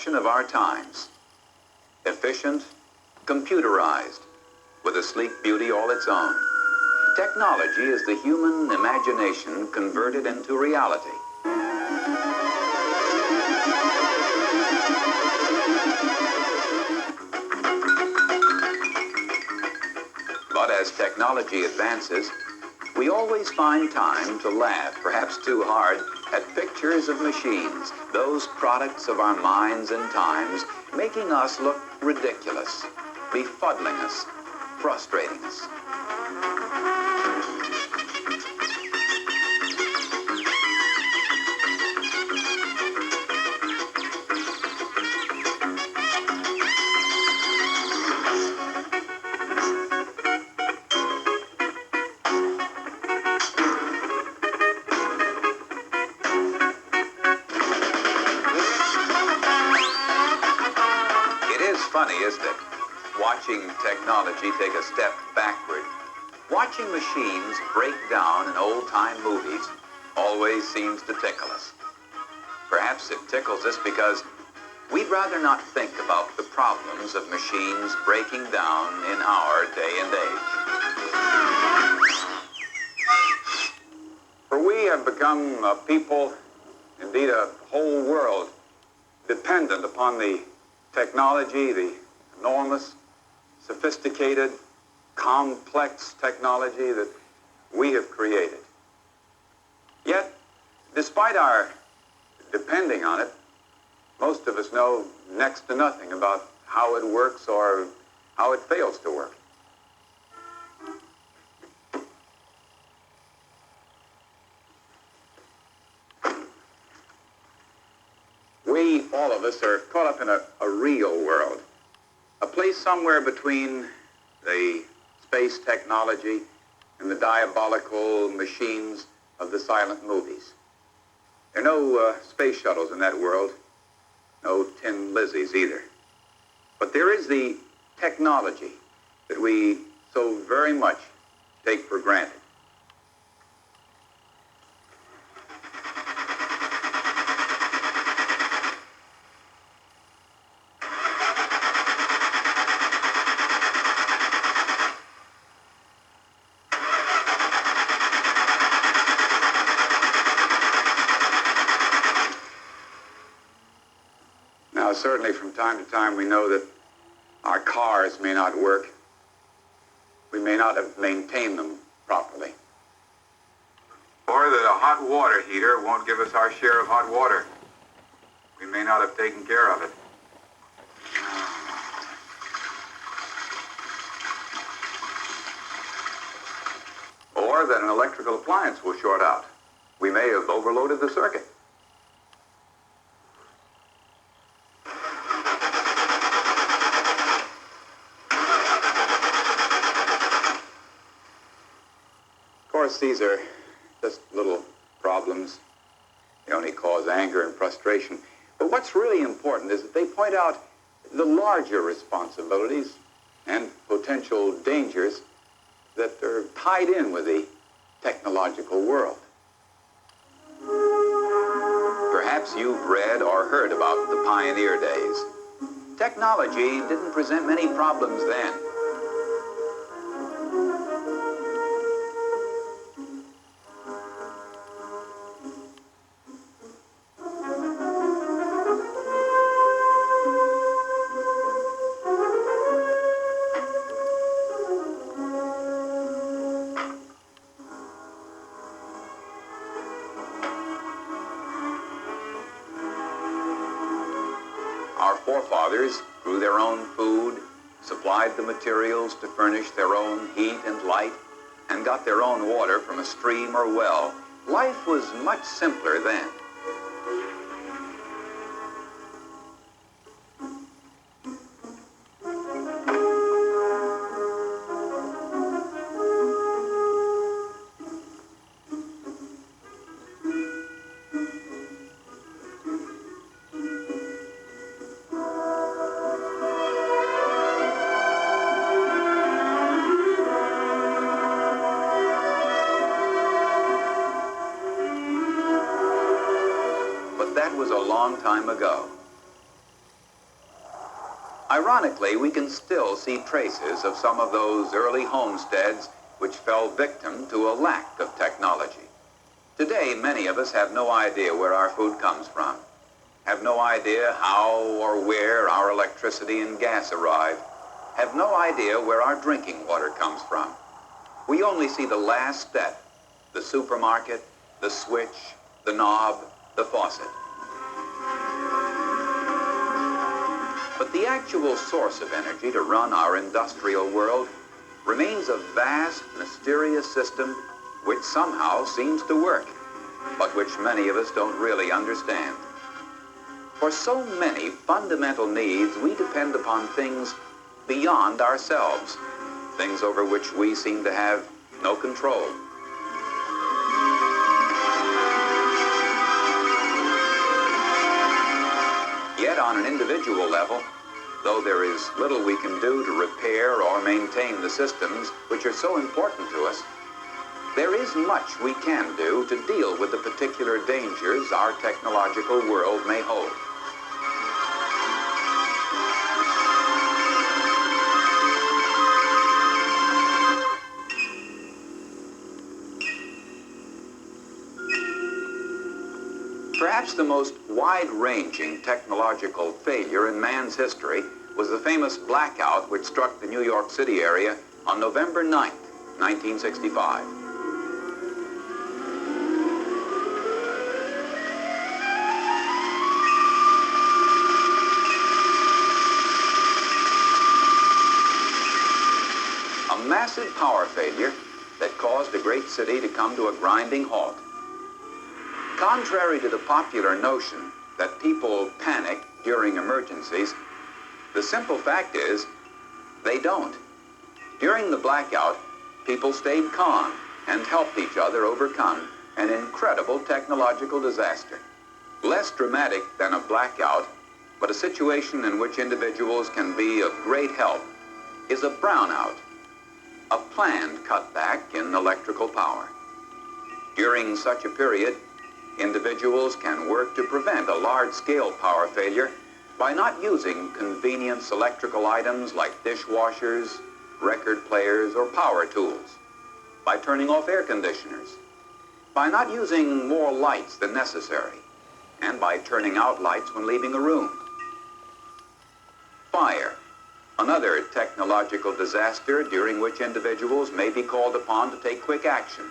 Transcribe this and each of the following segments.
reflection of our times. Efficient, computerized, with a sleek beauty all its own. Technology is the human imagination converted into reality. But as technology advances, we always find time to laugh, perhaps too hard, at pictures of machines, those products of our minds and times, making us look ridiculous, befuddling us, frustrating us. Funny, isn't it? Watching technology take a step backward. Watching machines break down in old-time movies always seems to tickle us. Perhaps it tickles us because we'd rather not think about the problems of machines breaking down in our day and age. For we have become a people, indeed a whole world, dependent upon the technology, the enormous, sophisticated, complex technology that we have created. Yet, despite our depending on it, most of us know next to nothing about how it works or how it fails to work. We, all of us, are caught up in a real world, a place somewhere between the space technology and the diabolical machines of the silent movies. There are no space shuttles in that world, no Tin Lizzies either. But there is the technology that we so very much take for granted. Now, certainly from time to time we know that our cars may not work. We may not have maintained them properly. Or that a hot water heater won't give us our share of hot water. We may not have taken care of it. Or that an electrical appliance will short out. We may have overloaded the circuit. Of course, these are just little problems. They only cause anger and frustration. But what's really important is that they point out the larger responsibilities and potential dangers that are tied in with the technological world. Perhaps you've read or heard about the pioneer days. Technology didn't present many problems then. Our forefathers grew their own food, supplied the materials to furnish their own heat and light, and got their own water from a stream or well. Life was much simpler then. That was a long time ago. Ironically, we can still see traces of some of those early homesteads which fell victim to a lack of technology. Today, many of us have no idea where our food comes from, have no idea how or where our electricity and gas arrive, have no idea where our drinking water comes from. We only see the last step, the supermarket, the switch, the knob, the faucet. But the actual source of energy to run our industrial world remains a vast, mysterious system which somehow seems to work, but which many of us don't really understand. For so many fundamental needs, we depend upon things beyond ourselves, things over which we seem to have no control. Yet on an individual level, though there is little we can do to repair or maintain the systems which are so important to us, there is much we can do to deal with the particular dangers our technological world may hold. Perhaps the most wide-ranging technological failure in man's history was the famous blackout which struck the New York City area on November 9th, 1965. A massive power failure that caused a great city to come to a grinding halt. Contrary to the popular notion that people panic during emergencies, the simple fact is they don't. During the blackout, people stayed calm and helped each other overcome an incredible technological disaster. Less dramatic than a blackout, but a situation in which individuals can be of great help, is a brownout, a planned cutback in electrical power. During such a period, individuals can work to prevent a large-scale power failure by not using convenience electrical items like dishwashers, record players, or power tools, by turning off air conditioners, by not using more lights than necessary, and by turning out lights when leaving a room. Fire, another technological disaster during which individuals may be called upon to take quick action.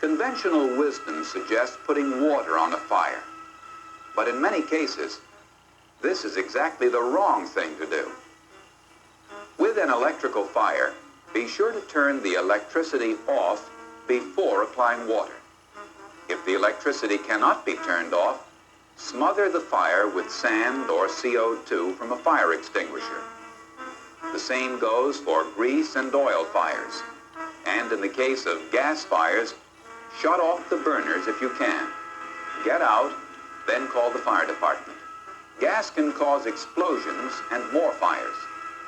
Conventional wisdom suggests putting water on a fire, but in many cases, this is exactly the wrong thing to do. With an electrical fire, be sure to turn the electricity off before applying water. If the electricity cannot be turned off, smother the fire with sand or CO2 from a fire extinguisher. The same goes for grease and oil fires, and in the case of gas fires, shut off the burners if you can. Get out, then call the fire department. Gas can cause explosions and more fires.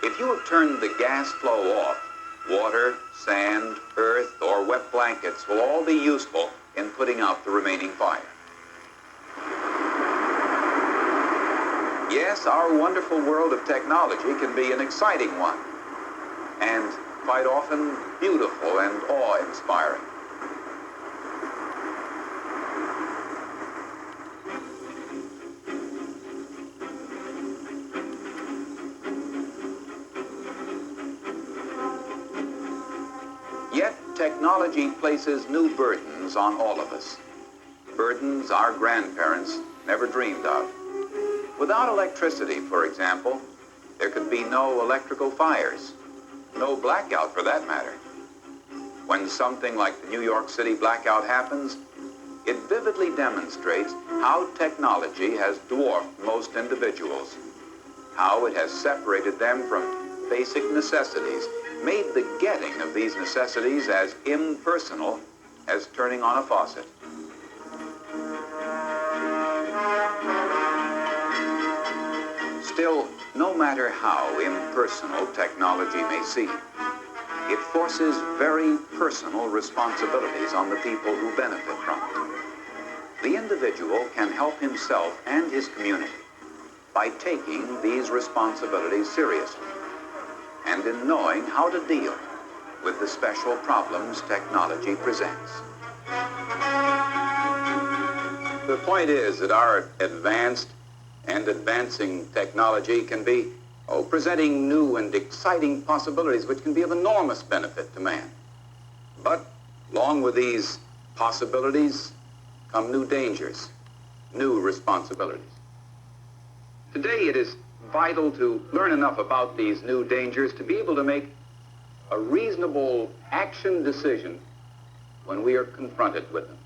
If you have turned the gas flow off, water, sand, earth, or wet blankets will all be useful in putting out the remaining fire. Yes, our wonderful world of technology can be an exciting one, and quite often beautiful and awe-inspiring. Yet, technology places new burdens on all of us. Burdens our grandparents never dreamed of. Without electricity, for example, there could be no electrical fires, no blackout for that matter. When something like the New York City blackout happens, it vividly demonstrates how technology has dwarfed most individuals, how it has separated them from basic necessities, made the getting of these necessities as impersonal as turning on a faucet. Still, no matter how impersonal technology may seem, it forces very personal responsibilities on the people who benefit from it. The individual can help himself and his community by taking these responsibilities seriously and in knowing how to deal with the special problems technology presents. The point is that our advanced and advancing technology can be presenting new and exciting possibilities which can be of enormous benefit to man. But along with these possibilities come new dangers, new responsibilities. Today it is vital to learn enough about these new dangers to be able to make a reasonable action decision when we are confronted with them.